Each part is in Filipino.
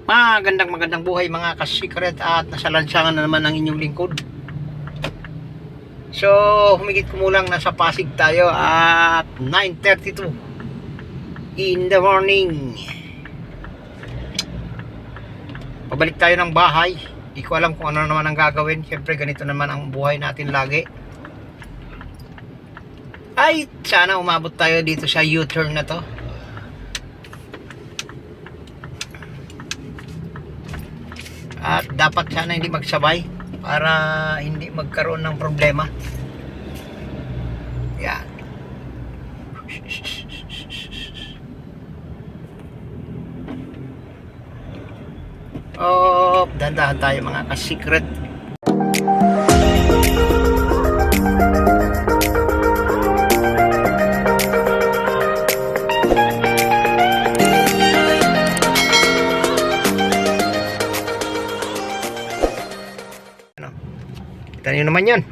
Magandang buhay mga ka-secret, at nasa lansangan na naman ang inyong lingkod. So, humigit kumulang nasa Pasig tayo at 9:32 in the morning. Pabalik tayo ng bahay. Di ko alam kung ano naman ang gagawin. Siyempre ganito naman ang buhay natin lagi. Ay, sana umabot tayo dito sa U-turn na to. At dapat sana hindi magsabay para hindi magkaroon ng problema. Yan. Oh, dahan-dahan tayo mga ka-secret. Kita nyo naman yan.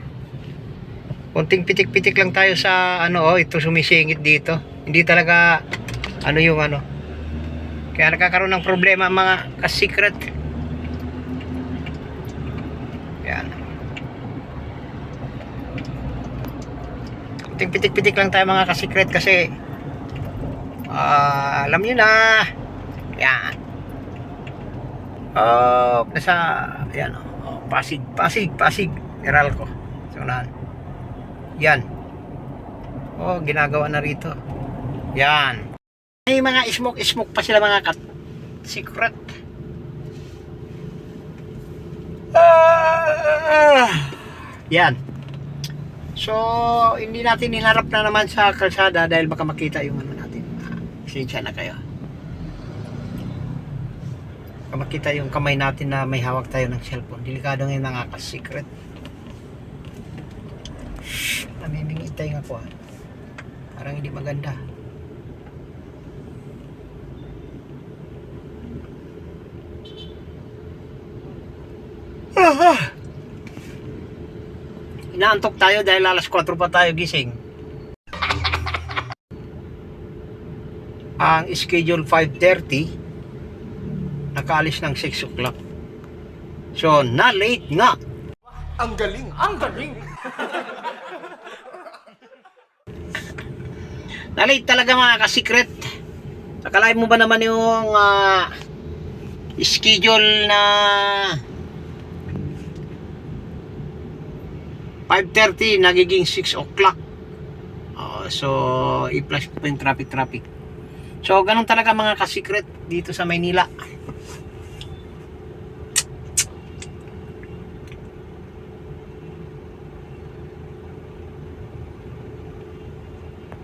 Konting pitik-pitik lang tayo sa ito sumisingit dito. Hindi talaga yung kaya nakakaroon ng problema mga ka-secret. Yan. Konting pitik-pitik lang tayo mga ka-secret kasi alam nyo na. Yan. Nasa yan Pasig Meralco. So unahan. Yan. Ginagawa na rito. Yan. May mga smoke pa sila mga secret. Yan. So, hindi natin hinarap na naman sa kalsada dahil baka makita yung natin. Pasensya na kayo. Baka makita yung kamay natin na may hawak tayo ng cellphone. Delikado ngayon mga ka-secret. Namimingitay nga po parang hindi maganda. Inaantok tayo dahil alas 4 pa tayo gising. Ang schedule 5:30, nakaalis ng 6 o'clock. So, na-late nga. Ang galing! Na-late talaga mga ka-secret. Akalain mo ba naman yung schedule na 5:30 nagiging 6 o'clock. So, i-flash ko pa yung traffic. So, ganun talaga mga ka-secret dito sa Maynila.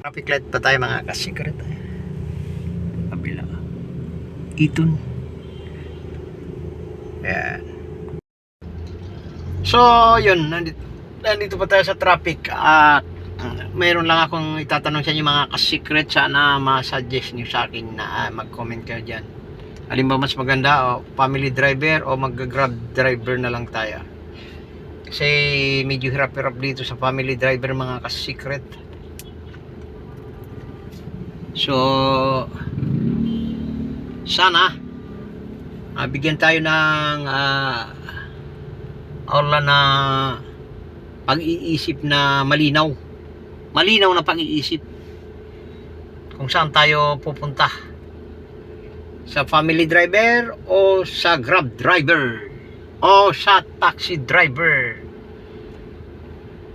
Traffic light pa tayo mga ka-secret. Kabila. Iton. Ayan. So, yun. Nandito pa tayo sa traffic. At mayroon lang akong itatanong sa inyo mga ka-secret. Sana ma-suggest nyo sa akin na mag-comment kayo dyan. Alin ba mas maganda? Family driver o mag-grab driver na lang tayo? Kasi medyo hirap-hirap dito sa family driver mga ka-secret. So, sana bigyan tayo ng aula na pag-iisip na malinaw na pag-iisip kung saan tayo pupunta, sa family driver o sa grab driver o sa taxi driver.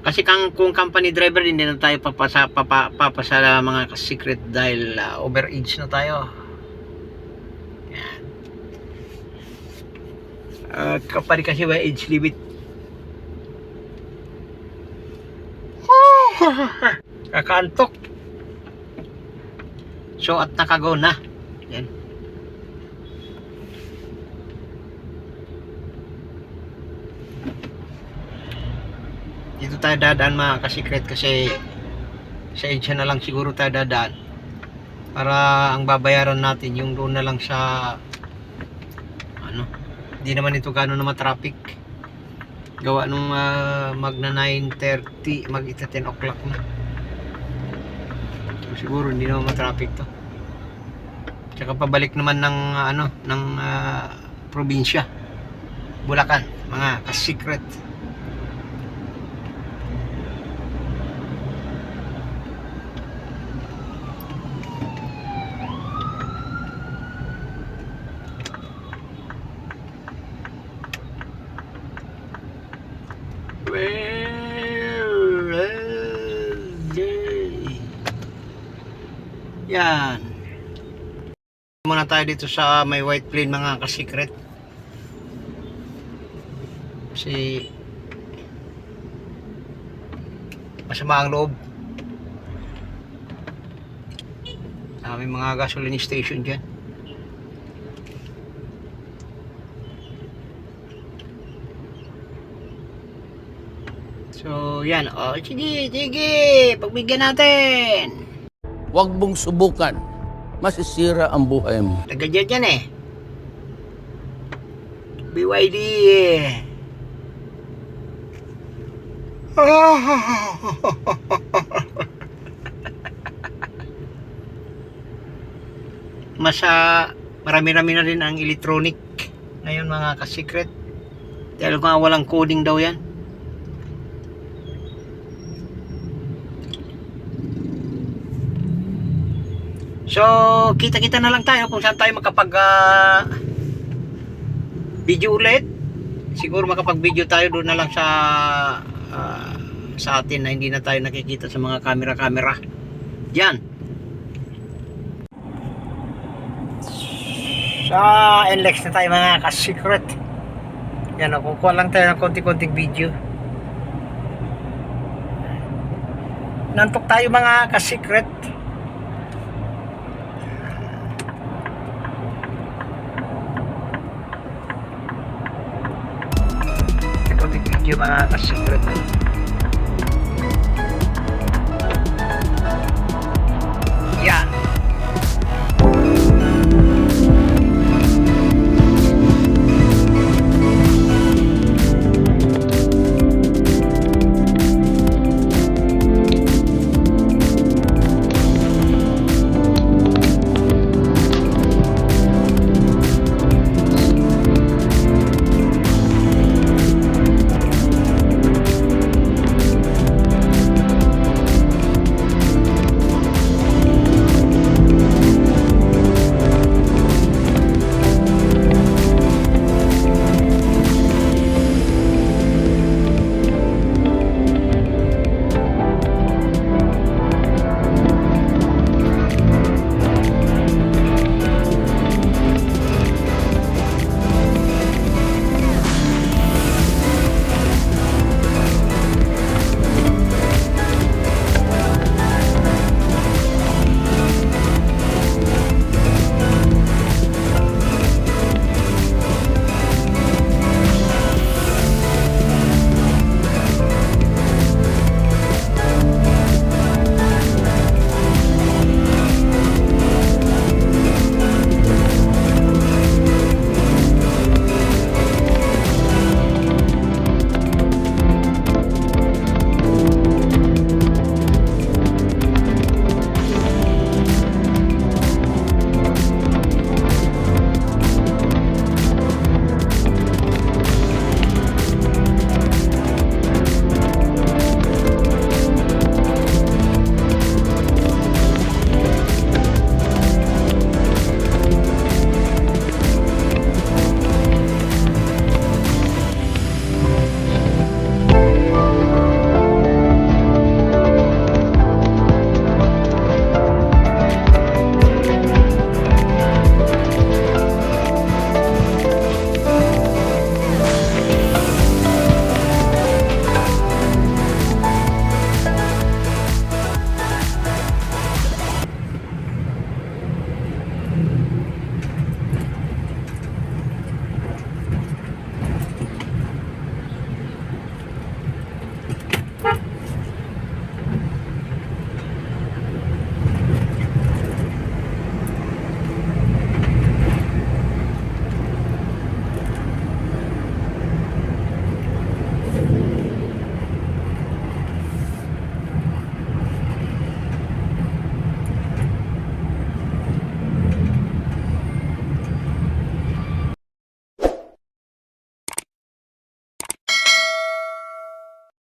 Kasi kung company driver, hindi na tayo papasa mga ka-secret dahil overage na tayo. Yan. Kapag kasi may age limit. Kakaantok. So at nakago na. Yan. Dito tayo dadaan mga ka-secret kasi sa EDSA na lang siguro tayo dadaan para ang babayaran natin yung doon na lang sa hindi naman ito gano'n na matraffic gawa nung magna 9:30 mag-ita 10 o'clock na. So, siguro hindi naman matraffic to. Tsaka pabalik naman ng probinsya, Bulacan, mga ka-secret. Yan. Muna tayo dito sa may White Plain, mga ka-secret. Kasi masama ang loob. May mga gasoline station dyan. So yan. Oh, sige, pagbigyan natin. Huwag mong subukan. Masisira ang buhay mo. Naggadyan yan eh. BYD. Marami-rami na rin ang electronic ngayon, mga ka-secret. Dahil nga walang coding daw yan. So, kita-kita na lang tayo kung saan tayo makapag video ulit. Siguro makapag-video tayo doon na lang sa atin na hindi na tayo nakikita sa mga camera-camera. Diyan. Sa NLEX na tayo, mga ka-secret. Yan, kukuha lang tayo ng konti-konting video. Nantok tayo, mga ka-secret. Konting video, mga ka-secret.